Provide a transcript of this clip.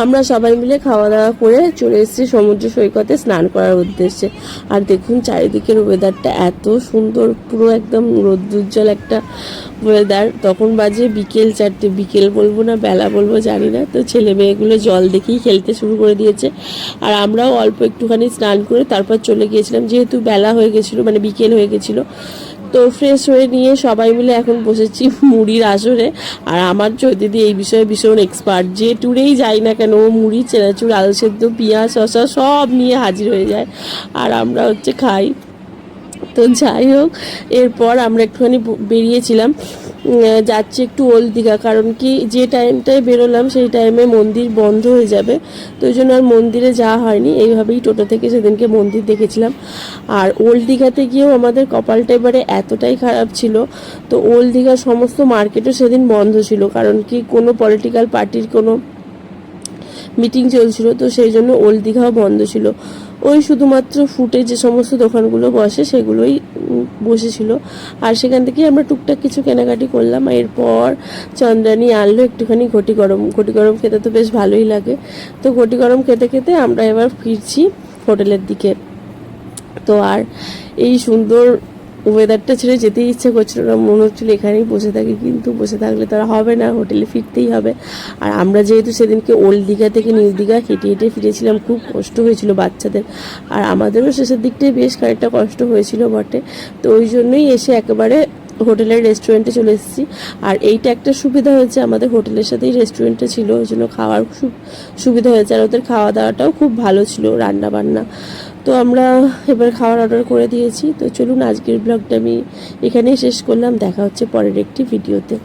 আমরা সবাই মিলে খাওয়া দাওয়া করে চলে এসেছি সমুদ্র সৈকতে স্নান করার উদ্দেশ্যে। আর দেখুন চারিদিকের ওয়েদারটা এত সুন্দর, পুরো একদম রোদ্দুজ্জ্বল একটা ওয়েদার। তখন বাজে বিকেল 4টে, বিকেল বলবো না বেলা বলবো জানি না। তো ছেলে মেয়েগুলো জল দেখেই খেলতে শুরু করে দিয়েছে, আর আমরাও অল্প একটুখানি স্নান করে তারপর চলে গিয়েছিলাম, যেহেতু বেলা হয়ে গেছিলো, মানে বিকেল হয়ে গেছিলো। তো ফ্রেশ হয়ে নিয়ে সবাই মিলে এখন বসেছি মুড়ির আসরে। আর আমার দিদি এই বিষয়ে ভীষণ এক্সপার্ট, যে ট্যুরেই যাই না কেন ও মুড়ি, চেনাচুর, আলু সেদ্ধ, পেঁয়াজ, শসা সব নিয়ে হাজির হয়ে যায়, আর আমরা খাই। তো যাই হোক, এরপর আমরা একটুখানি বেরিয়েছিলাম, যাচ্ছি একটু ওল্ড দীঘা, কারণ কি যে টাইমটায় বেরোলাম সেই টাইমে মন্দির বন্ধ হয়ে যাবে, তো ওই জন্য আর মন্দিরে যাওয়া হয়নি। এইভাবেই টোটো থেকে সেদিনকে মন্দির দেখেছিলাম। আর ওল্ড দীঘাতে গিয়েও আমাদের কপালটা এবারে এতটাই খারাপ ছিল, তো ওল্ড দীঘার সমস্ত মার্কেটও সেদিন বন্ধ ছিল, কারণ কি কোনো পলিটিক্যাল পার্টির কোনো মিটিং চলছিল, তো সেই জন্য ওল্ড দীঘাও বন্ধ ছিল। ওই শুধুমাত্র ফুটে যে সমস্ত দোকানগুলো বসে সেগুলোই বসেছিল, আর সেখান থেকে আমরা টুকটাক কিছু কেনাকাটি করলাম। এরপর চন্দ্রানী আনলো একটুখানি ঘটি গরম। ঘটি গরম খেতে তো বেশ ভালোই লাগে, তো ঘটি গরম খেতে খেতে আমরা এবার ফিরছি হোটেলের দিকে। তো আর এই সুন্দর ওয়েদারটা ছেড়ে যেতেই ইচ্ছা করছিল না, মনে হচ্ছিল এখানেই বসে থাকি, কিন্তু বসে থাকলে তো আর হবে না, হোটেলে ফিরতেই হবে। আর আমরা যেহেতু সেদিনকে ওল্ড দীঘা থেকে নিউ দীঘা হেঁটে হেঁটে ফিরেছিলাম, খুব কষ্ট হয়েছিল বাচ্চাদের, আর আমাদেরও শেষের দিকটায় বেশ খানিকটা কষ্ট হয়েছিল বটে। তো ওই জন্যই এসে একেবারে হোটেলের রেস্টুরেন্টে চলে এসেছি। আর এইটা একটা সুবিধা হয়েছে, আমাদের হোটেলের সাথেই রেস্টুরেন্টটা ছিল, ওই জন্য খাওয়ার খুব সুবিধা হয়েছে, আর ওদের খাওয়া দাওয়াটাও খুব ভালো ছিল, রান্না বান্না। তো আমরা এবার খাওয়ার অর্ডার করে দিয়েছি। তো চলুন আজকের ব্লগটা আমি এখানেই শেষ করলাম, দেখা হচ্ছে পরের একটি ভিডিওতে।